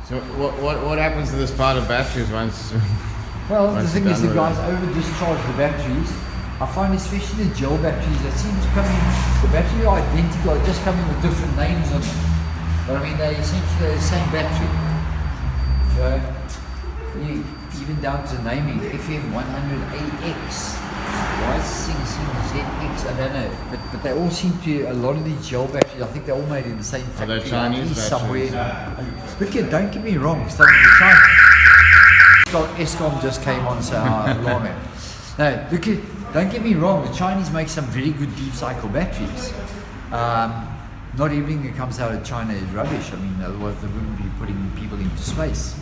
So what happens to this part of batteries once? Well, once the thing you're is, the done with guys over discharge the batteries. I find especially the gel batteries that seem to come in, the batteries are identical, they just come in with different names on them. But I mean, they essentially the same battery. Even down to naming FM100AX. Why is ZX? I don't know. But they all seem to, a lot of these gel batteries, I think they're all made in the same factory. Are they Chinese batteries? Somewhere. Look here, don't get me wrong. So the ESCOM just came on, so alarm it. No, look here, don't get me wrong. The Chinese make some very good deep cycle batteries. Not everything that comes out of China is rubbish. I mean, otherwise they wouldn't be putting people into space.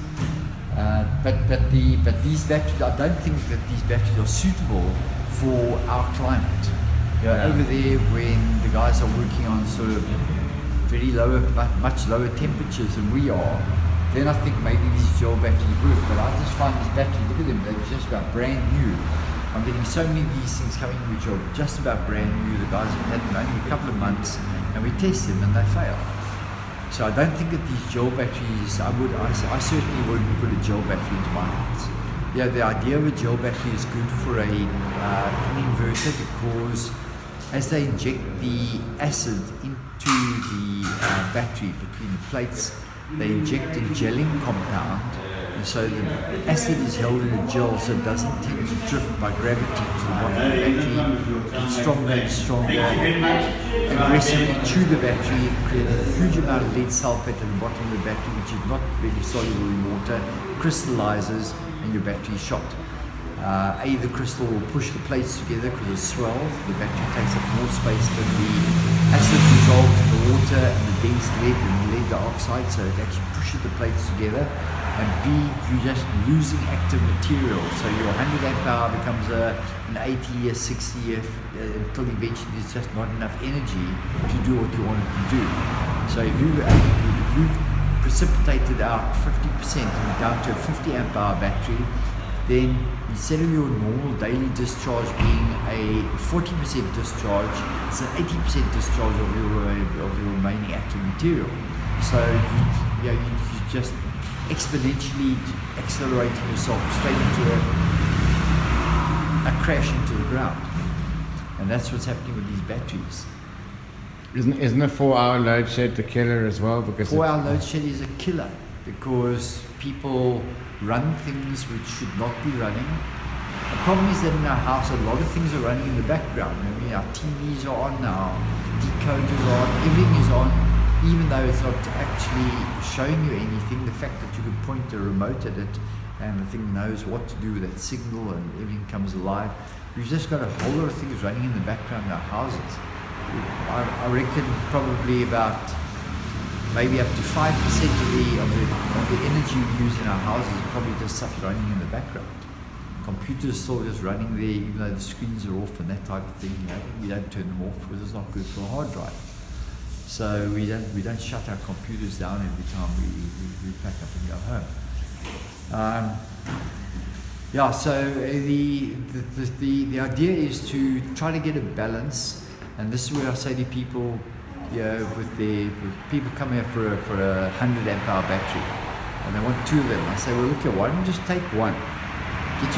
But these batteries, I don't think that these batteries are suitable for our climate. Over there, when the guys are working on sort of very lower, much lower temperatures than we are, then I think maybe these gel batteries work. But I just find these batteries, look at them, they're just about brand new. I'm getting so many of these things coming which are just about brand new. The guys have had them only a couple of months, and we test them and they fail. So I don't think that these gel batteries, I certainly wouldn't put a gel battery into my house. Yeah, the idea of a gel battery is good for an inverter because as they inject the acid into the battery between the plates, they inject a gelling compound, and so the acid is held in a gel so it doesn't tend to drift by gravity to the bottom of the battery. It's stronger and stronger, aggressively chew the battery, create a huge amount of lead sulfate at the bottom of the battery, which is not really soluble in water, crystallizes, and your battery is shot. The crystal will push the plates together because it swells, the battery takes up more space than the acid dissolves in the water and the dense lead and lead dioxide, so it actually pushes the plates together. And B, you're just losing active material, so your 100 amp hour becomes an 80, a 60, until eventually there's just not enough energy to do what you want it to do. So if you've precipitated out 50% and down to a 50 amp hour battery, then instead of your normal daily discharge being a 40% discharge, it's an 80% discharge of your remaining active material. So you're just exponentially accelerating yourself straight into a crash into the ground. And that's what's happening with these batteries. Isn't a 4-hour load shed the killer as well? Because 4-hour load shed is a killer because people run things which should not be running. The problem is that in our house a lot of things are running in the background. I mean, our TVs are on now, decoders are on, everything is on, even though it's not actually showing you anything. The fact that you can point the remote at it and the thing knows what to do with that signal and everything comes alive. We've just got a whole lot of things running in the background in our houses. I reckon probably about maybe up to 5% of the energy we use in our houses is probably just stuff running in the background. Computers still just running there, even though the screens are off and that type of thing. We don't turn them off because it's not good for a hard drive. So we don't shut our computers down every time we pack up and go home. So the idea is to try to get a balance. And this is where I say to people, with people come here for a 100 amp hour battery, and they want 2 of them. I say, well, look here, why don't you just take one? Go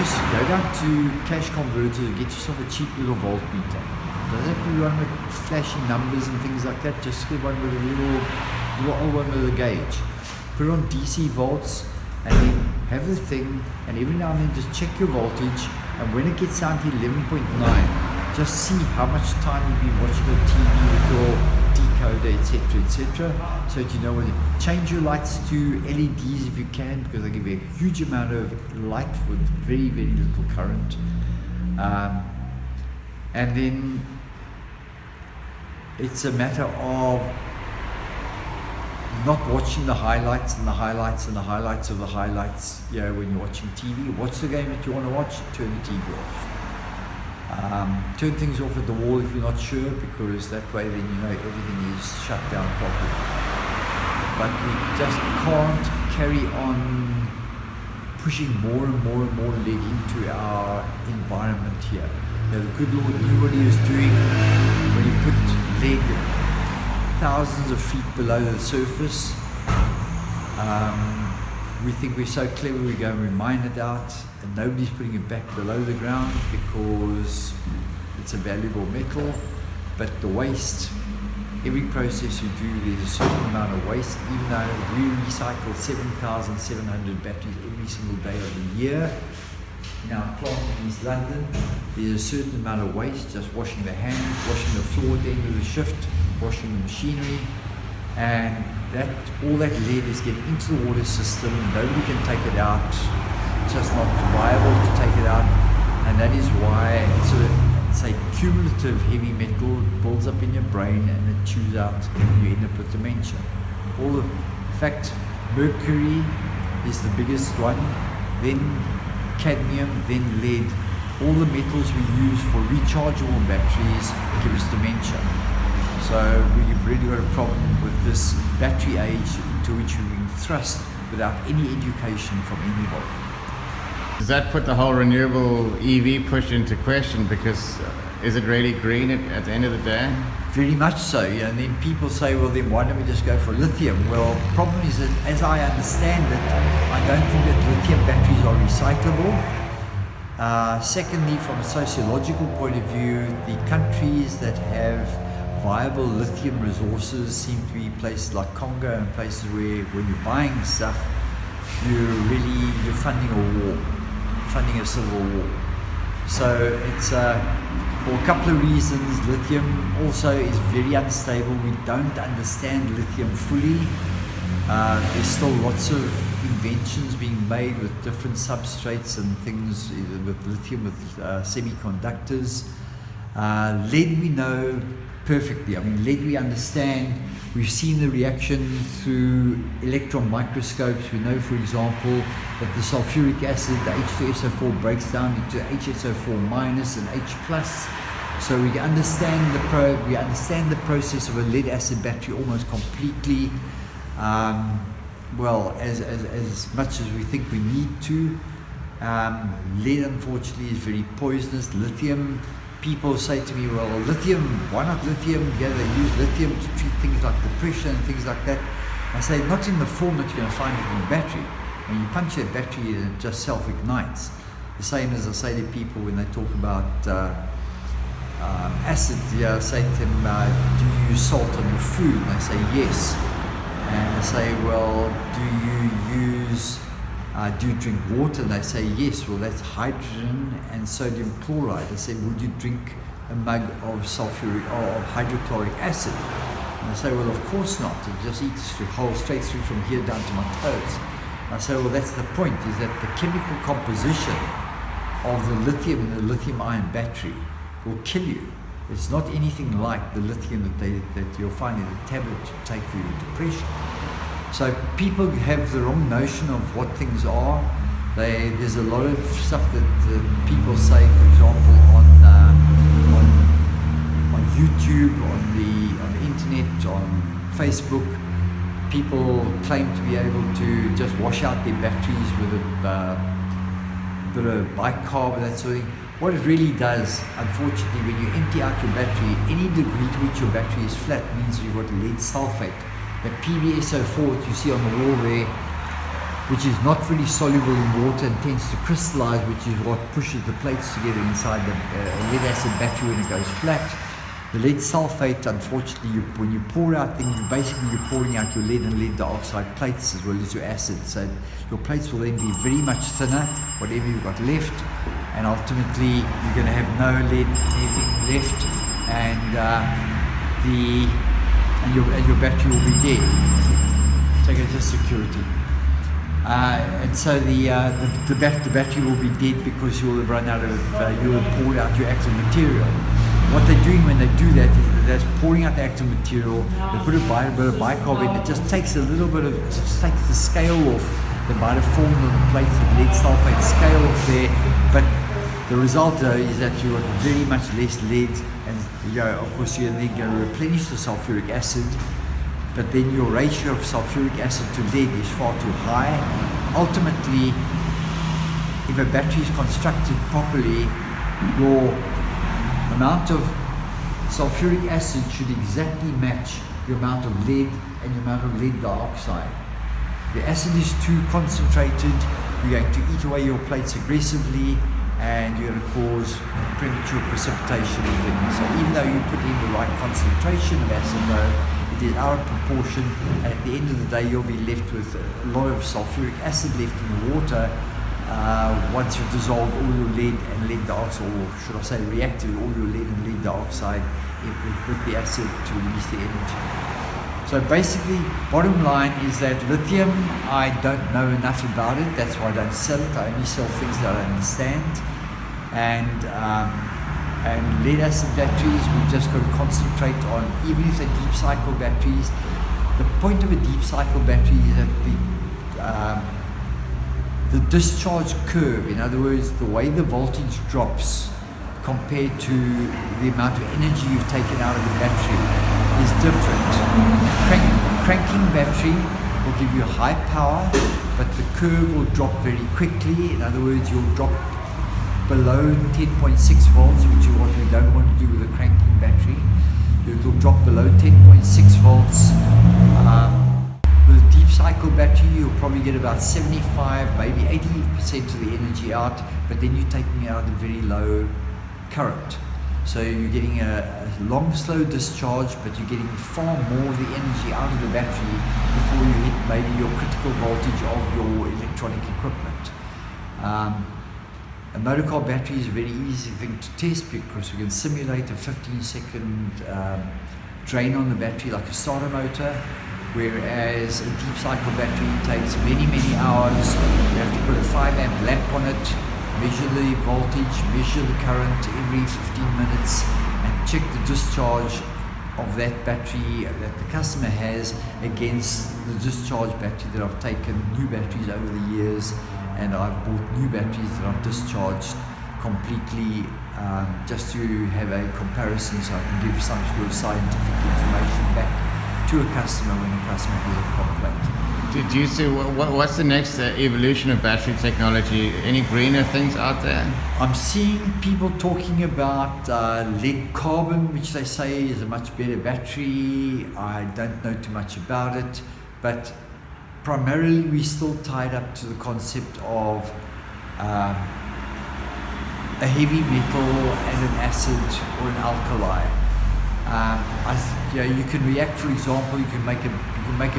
down to cash converters and get yourself a cheap little voltmeter. Doesn't have to be one with flashing numbers and things like that. Just get one with a little old one with a gauge. Put it on DC volts, and then have the thing. And every now and then, just check your voltage. And when it gets down to 11.9. Just see how much time you've been watching the TV with your decoder, etc., so that you know when to change your lights to LEDs if you can, because they give you a huge amount of light with very, very little current. And then it's a matter of not watching the highlights and the highlights and the highlights of the highlights. When you're watching TV, watch the game that you want to watch, turn the TV off. Turn things off at the wall if you're not sure, because that way then you know everything is shut down properly. But we just can't carry on pushing more and more and more lead into our environment here. The good Lord knew what he was doing when he put lead thousands of feet below the surface. we think we're so clever, we go and we mine it out, and nobody's putting it back below the ground because it's a valuable metal. But the waste, every process you do, there's a certain amount of waste. Even though we recycle 7,700 batteries every single day of the year in our plant in East London, there's a certain amount of waste, just washing the hands, washing the floor at the end of the shift, washing the machinery, and that all that lead is getting into the water system. Nobody can take it out. It's just not viable to take it out, and that is why it's a cumulative heavy metal builds up in your brain and it chews out, and you end up with dementia. In fact, mercury is the biggest one, then cadmium, then lead. All the metals we use for rechargeable batteries give us dementia. So we've really got a problem with this battery age into which we've been thrust without any education from anybody. Does that put the whole renewable EV push into question? Because is it really green at the end of the day? Very much so. Yeah. And then people say, well, then why don't we just go for lithium? Well, the problem is that, as I understand it, I don't think that lithium batteries are recyclable. Secondly, from a sociological point of view, the countries that have viable lithium resources seem to be places like Congo and places where when you're buying stuff, you're funding a war, funding a civil war. So it's for a couple of reasons. Lithium also is very unstable. We don't understand lithium fully. There's still lots of inventions being made with different substrates and things with lithium, with semiconductors. Lead we know perfectly. I mean, lead we understand. We've seen the reaction through electron microscopes. We know, for example, that the sulfuric acid, the H2SO4, breaks down into HSO4- and H+. So we understand the process of a lead acid battery almost completely. Well, as much as we think we need to. Lead, unfortunately, is very poisonous. Lithium. People say to me, well, lithium, why not lithium? Yeah, they use lithium to treat things like depression and things like that. I say, not in the form that you're going to find it in a battery. When you punch a battery, it just self-ignites. The same as I say to people when they talk about acid. Yeah, I say to them, do you use salt on your food? And they say, yes. And I say, well, do you drink water? And they say, yes. Well, that's hydrogen and sodium chloride. I said, would you drink a mug of sulfuric or of hydrochloric acid? And I say, well, of course not. It just eats through whole straight through from here down to my toes. I say, well, that's the point, is that the chemical composition of the lithium in the lithium ion battery will kill you. It's not anything like the lithium that you'll find in the tablet you take for your depression. So people have the wrong notion of what things are. There's a lot of stuff that people say, for example, on YouTube, on the internet, on Facebook. People claim to be able to just wash out their batteries with a bit of bicarb and that sort of thing. What it really does, unfortunately, when you empty out your battery, any degree to which your battery is flat means you've got lead sulfate. The PbSO4 that you see on the wall there, which is not really soluble in water and tends to crystallize, which is what pushes the plates together inside the lead acid battery when it goes flat. The lead sulfate, unfortunately, when you pour out things, you're pouring out your lead and lead dioxide plates as well as your acid. So your plates will then be very much thinner, whatever you've got left, and ultimately you're going to have no lead anything left, and your battery will be dead. Take it as security. And so the battery will be dead because you'll have run out of, you'll have poured out your active material. What they're doing when they do that is they're pouring out the active material, they put a bit of bicarb in, it just takes a little bit of, just takes the scale off, they might have formed on the plates of lead sulfate scale off there, but the result is that you've got very much less lead, and of course you're then going to replenish the sulfuric acid, but then your ratio of sulfuric acid to lead is far too high. Ultimately, if a battery is constructed properly, your amount of sulfuric acid should exactly match the amount of lead and the amount of lead dioxide. the acid is too concentrated, you're going to eat away your plates aggressively, and you're going to cause premature precipitation of things. So even though you put in the right concentration of acid, though, it is out of proportion, and at the end of the day you'll be left with a lot of sulfuric acid left in the water once you've dissolved all your lead and lead dioxide, or should I say reacted all your lead and lead dioxide with the acid to release the energy. So basically, bottom line is that lithium, I don't know enough about it, that's why I don't sell it. I only sell things that I understand. And lead acid batteries, we've just got to concentrate on, even if they're deep cycle batteries, the point of a deep cycle battery is that the discharge curve, in other words, the way the voltage drops compared to the amount of energy you've taken out of the battery is different. Cranking battery will give you high power, but the curve will drop very quickly. In other words, you'll drop below 10.6 volts, which is what we don't want to do with a cranking battery. It will drop below 10.6 volts. With a deep cycle battery, you'll probably get about 75, maybe 80% of the energy out, but then you're taking out a very low current. So you're getting a long, slow discharge, but you're getting far more of the energy out of the battery before you hit maybe your critical voltage of your electronic equipment. A motor car battery is a very easy thing to test because we can simulate a 15-second drain on the battery like a starter motor, whereas a deep cycle battery takes many, many hours. You have to put a 5 amp lamp on it, measure the voltage, measure the current every 15 minutes, and check the discharge of that battery that the customer has against the discharge battery that I've taken, new batteries over the years, and I've bought new batteries that I've discharged completely, just to have a comparison so I can give some sort of scientific information back to a customer when a customer has a complaint. Did you see what's the next evolution of battery technology? Any greener things out there? I'm seeing people talking about lead carbon, which they say is a much better battery. I don't know too much about it, but primarily we're still tied up to the concept of a heavy metal and an acid or an alkali. You can react, for example, you can make a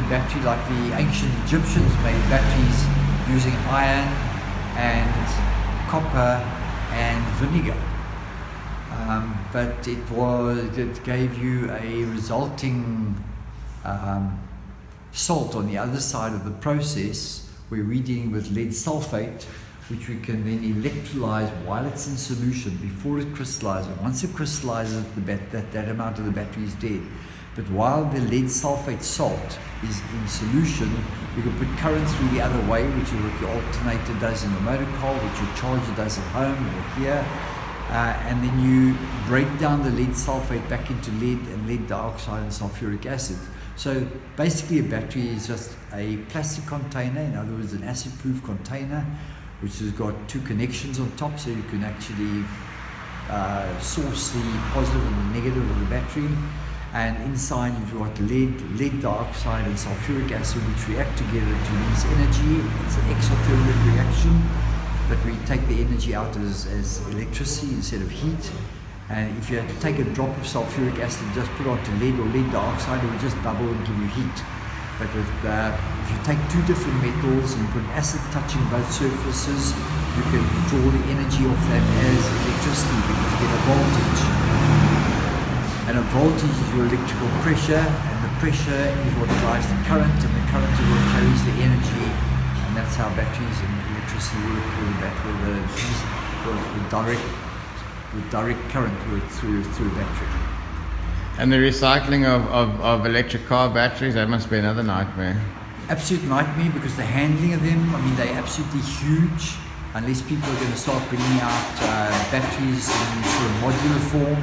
battery like the ancient Egyptians made batteries using iron and copper and vinegar. But it gave you a resulting salt on the other side of the process, where we're dealing with lead sulfate, which we can then electrolyze while it's in solution before it crystallizes. Once it crystallizes, that amount of the battery is dead. But while the lead sulfate salt is in solution, we can put current through the other way, which is what your alternator does in the motor car, which your charger does at home or here. And then you break down the lead sulfate back into lead and lead dioxide and sulfuric acid. So basically a battery is just a plastic container, in other words an acid-proof container, which has got two connections on top, so you can actually source the positive and the negative of the battery. And inside you've got lead dioxide and sulfuric acid, which react together to release energy. It's an exothermic reaction, but we take the energy out as electricity instead of heat. And if you had to take a drop of sulfuric acid and just put onto lead or lead dioxide, it would just bubble and give you heat. But if you take two different metals and put acid touching both surfaces, you can draw the energy off that as electricity because you get a voltage. And a voltage is your electrical pressure, and the pressure is what drives the current, and the current is what carries the energy. And that's how batteries and electricity work with direct current through a battery. And the recycling of electric car batteries, that must be another nightmare. Absolute nightmare, because the handling of them, I mean, they're absolutely huge. Unless people are going to start bringing out batteries in sort of modular form.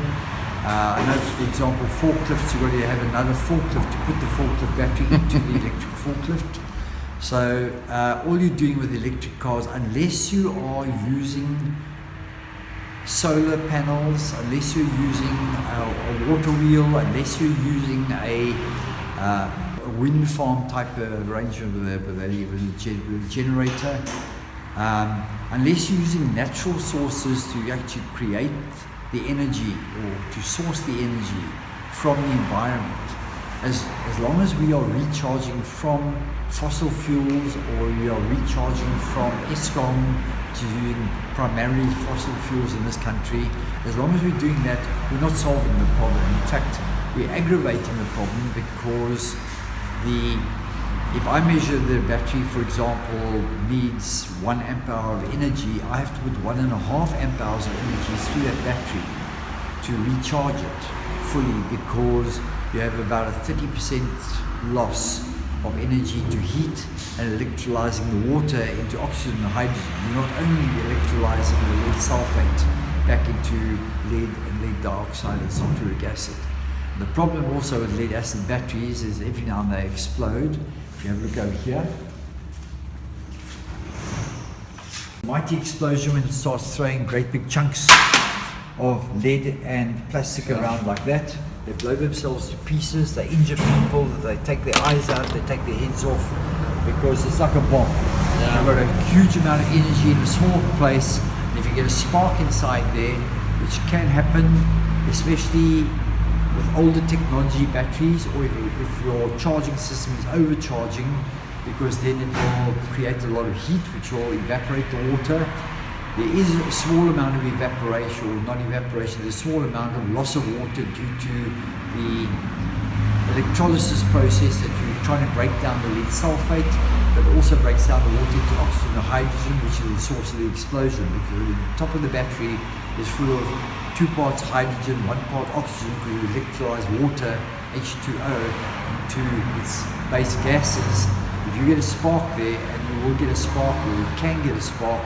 I know, for example, forklifts, you've got to have another forklift to put the forklift battery into the electric forklift. So all you're doing with electric cars, unless you are using solar panels, unless you're using a water wheel, unless you're using a wind farm type of arrangement with a generator. Unless you're using natural sources to actually create the energy or to source the energy from the environment, as long as we are recharging from fossil fuels or we are recharging from Eskom, which is using primarily fossil fuels in this country, as long as we're doing that, we're not solving the problem. In fact, we're aggravating the problem, because if I measure the battery, for example, needs 1 amp hour of energy, I have to put 1.5 amp hours of energy through that battery to recharge it fully, because you have about a 30% loss of energy to heat and electrolyzing the water into oxygen and hydrogen. You're not only electrolyzing the lead sulfate back into lead and lead dioxide and sulfuric acid. The problem also with lead acid batteries is every now and then they explode. If you have a look over here, mighty explosion when it starts throwing great big chunks of lead and plastic around like that. They blow themselves to pieces, they injure people, they take their eyes out, they take their heads off, because it's like a bomb. Yeah. You've got a huge amount of energy in a small place, and if you get a spark inside there, which can happen, especially with older technology batteries, or if your charging system is overcharging, because then it will create a lot of heat which will evaporate the water. There is a small amount of evaporation, or not evaporation, there's a small amount of loss of water due to the electrolysis process that you're trying to break down the lead sulfate, but it also breaks down the water into oxygen and hydrogen, which is the source of the explosion, because the top of the battery is full of 2 parts hydrogen, 1 part oxygen, because you electrolyze water, H2O, into its base gases. If you get a spark there, and you will get a spark, or you can get a spark,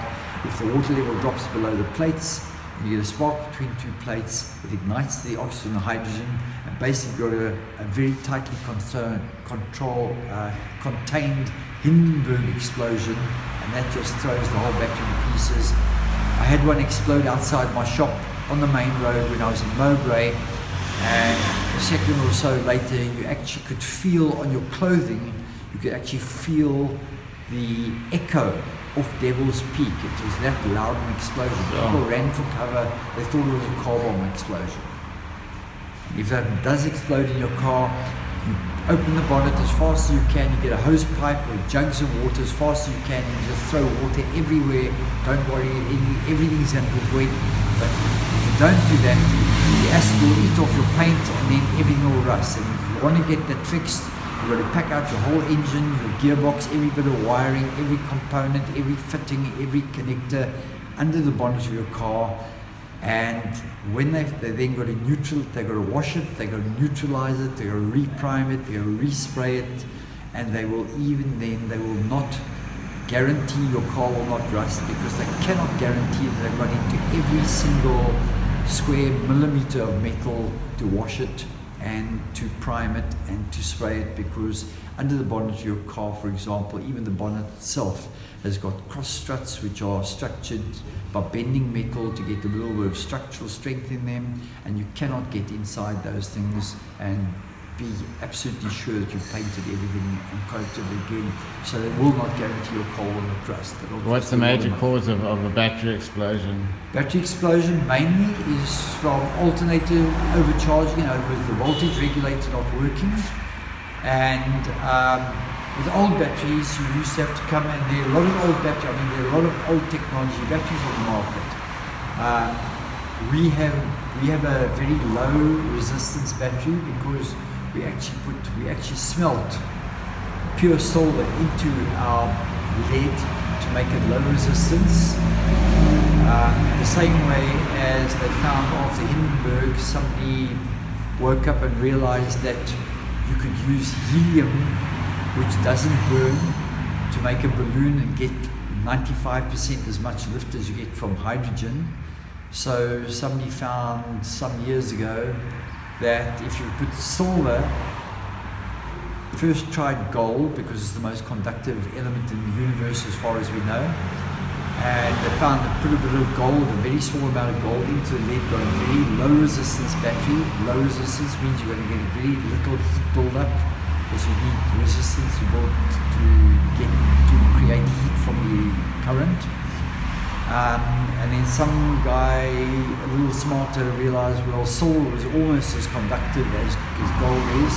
if the water level drops below the plates, and you get a spark between 2 plates, it ignites the oxygen and hydrogen, and basically got a very tightly contained Hindenburg explosion, and that just throws the whole battery to pieces. I had one explode outside my shop on the main road when I was in Mowbray, and a second or so later you actually could feel on your clothing, you could actually feel the echo of Devil's Peak. It was that loud an explosion. People ran for cover, they thought it was a car bomb explosion. If that does explode in your car, you open the bonnet as fast as you can, you get a hose pipe or jugs of water as fast as you can, and just throw water everywhere. Don't worry, everything's going to get wet. But if you don't do that, the acid will eat off your paint, and then everything will rust. And if you want to get that fixed, you've got to pack out your whole engine, your gearbox, every bit of wiring, every component, every fitting, every connector under the bonnet of your car. And when they then got to they've got to wash it, they've got to neutralize it, they've got to reprime it, they've got to respray it, and they will not guarantee your car will not rust, because they cannot guarantee that they've got into every single square millimeter of metal to wash it and to prime it and to spray it, because under the bonnet of your car, for example, even the bonnet itself has got cross struts which are structured by bending metal to get a little bit of structural strength in them, and you cannot get inside those things and be absolutely sure that you've painted everything and coated it again, so they will not guarantee your car will not rust. What's the major cause of a battery explosion? Battery explosion mainly is from alternator overcharging, with the voltage regulator not working. And with old batteries, you used to have to come in. There are a lot of old batteries, there are a lot of old technology batteries on the market. We have a very low resistance battery, because we actually smelt pure silver into our lead to make it low resistance. The same way as they found after Hindenburg, somebody woke up and realized that you could use helium, which doesn't burn, to make a balloon and get 95% as much lift as you get from hydrogen. So somebody found some years ago that if you put silver, first tried gold, because it's the most conductive element in the universe as far as we know, and they found that put a bit of gold, a very small amount of gold, into the lead, got a very low resistance battery. Low resistance means you're going to get a very little heat build up, because you need resistance to build to create heat from the current. And then some guy, a little smarter, realized, well, silver was almost as conductive as gold is,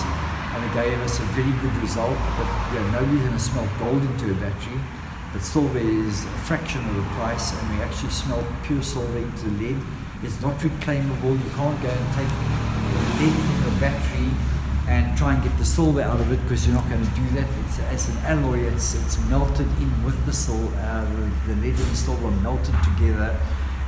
and it gave us a very good result. But nobody's going to smelt gold into a battery, but silver is a fraction of the price, and we actually smelt pure silver into the lead. It's not reclaimable. You can't go and take the lead from the battery and try and get the silver out of it, because you're not going to do that. It's an alloy. It's melted in with the silver. The lead and the silver are melted together,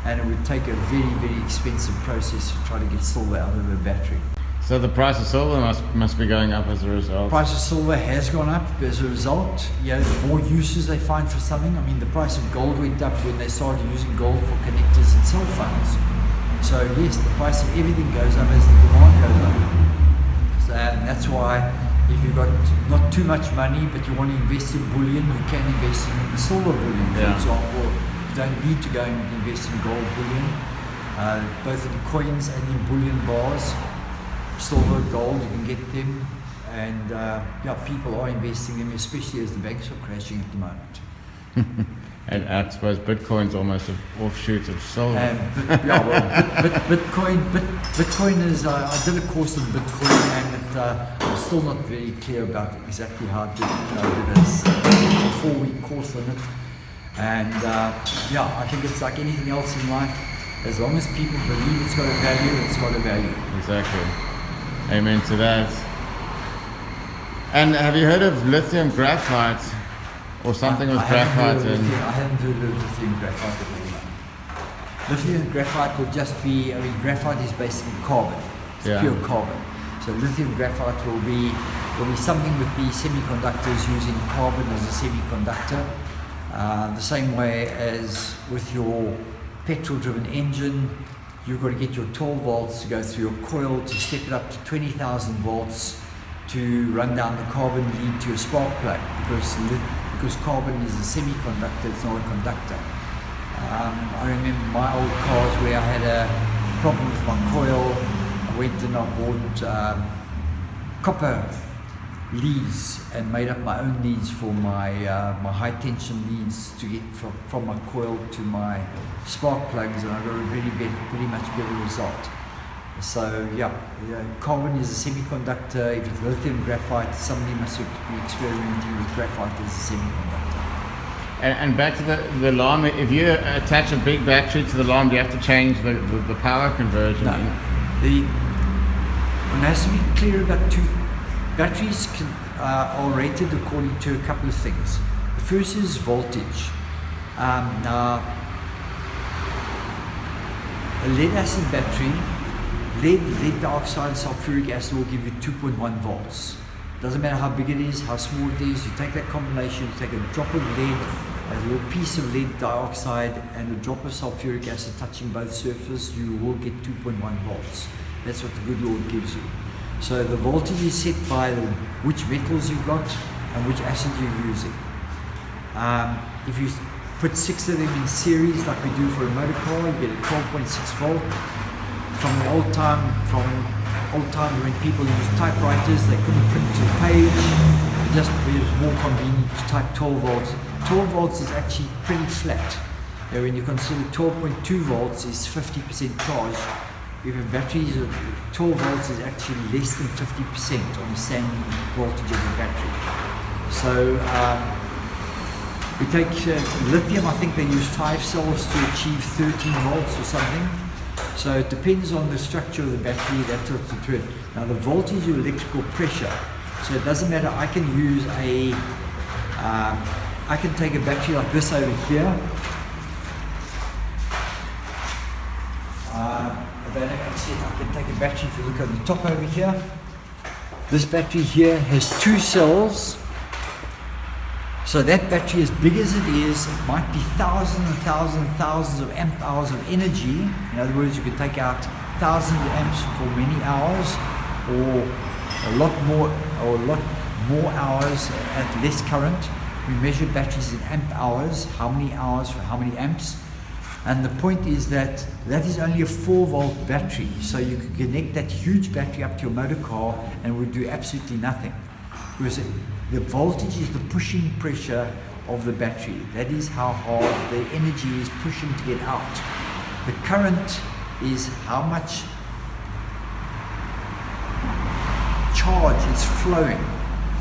and it would take a very, very expensive process to try to get silver out of a battery. So the price of silver must be going up as a result. The price of silver has gone up as a result. The more uses they find for something. I mean, the price of gold went up when they started using gold for connectors and cell phones. So yes, the price of everything goes up as the demand goes up. And that's why if you've got not too much money but you want to invest in bullion, you can invest in silver bullion, for example. You don't need to go and invest in gold bullion, both in coins and in bullion bars. Silver, gold, you can get them, and people are investing in them, especially as the banks are crashing at the moment. And I suppose Bitcoin's almost an offshoot of silver. Bitcoin is, I did a course on Bitcoin, and I'm still not very clear about exactly how to do this. A 4-week course on it. And I think it's like anything else in life. As long as people believe it's got a value, it's got a value. Exactly. Amen to that. And have you heard of lithium graphite? Or something with graphite I haven't heard of lithium graphite at all. Lithium graphite will just be, graphite is basically carbon. It's pure carbon. So lithium graphite will be something with the semiconductors, using carbon as a semiconductor. The same way as with your petrol-driven engine, you've got to get your 12 volts to go through your coil to step it up to 20,000 volts to run down the carbon lead to your spark plug, because carbon is a semiconductor, it's not a conductor. I remember my old cars where I had a problem with my coil. I went and I bought copper leads and made up my own leads for my high tension leads to get from my coil to my spark plugs, and I got a very much better result. So carbon is a semiconductor. If it's lithium graphite, somebody must be experimenting with graphite as a semiconductor. And back to the alarm, if you attach a big battery to the alarm, do you have to change the power conversion? No. One has to be clear about batteries are rated according to a couple of things. The first is voltage. Now, a lead acid battery, lead dioxide, sulfuric acid will give you 2.1 volts. Doesn't matter how big it is, how small it is, you take that combination, you take a drop of lead, a little piece of lead dioxide, and a drop of sulfuric acid touching both surfaces, you will get 2.1 volts. That's what the good Lord gives you. So the voltage is set by which metals you've got and which acid you're using. If you put 6 of them in series like we do for a motor car, you get a 12.6 volt. From the old time when people used typewriters, they couldn't print to the page. It was more convenient to type 12 volts. 12 volts is actually pretty flat. When you consider 12.2 volts is 50% charge, if a battery is 12 volts is actually less than 50% on the standing voltage of the battery. So we take lithium, I think they use 5 cells to achieve 13 volts or something. So it depends on the structure of the battery, that's what to do it. Now the voltage is your electrical pressure. So it doesn't matter, I can use I can take a battery like this over here. I can take a battery, if you look at the top over here. This battery here has 2 cells. So that battery, as big as it is, it might be thousands and thousands and thousands of amp hours of energy. In other words, you can take out thousands of amps for many hours, or a lot more hours at less current. We measure batteries in amp hours, how many hours for how many amps. And the point is that is only a 4-volt battery. So you can connect that huge battery up to your motor car and it would do absolutely nothing. because the voltage is the pushing pressure of the battery. That is how hard the energy is pushing to get out. The current is how much charge is flowing,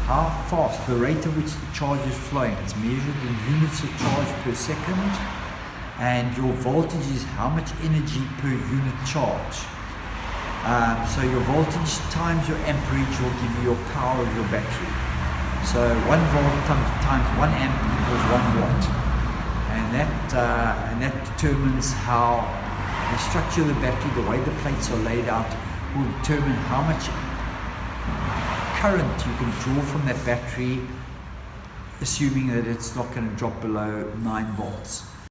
how fast, the rate at which the charge is flowing. It's measured in units of charge per second, and your voltage is how much energy per unit charge. So your voltage times your amperage will give you your power of your battery. So 1 volt times 1 amp equals 1 watt, and that determines how the structure of the battery, the way the plates are laid out, will determine how much current you can draw from that battery, assuming that it's not going to drop below 9 volts.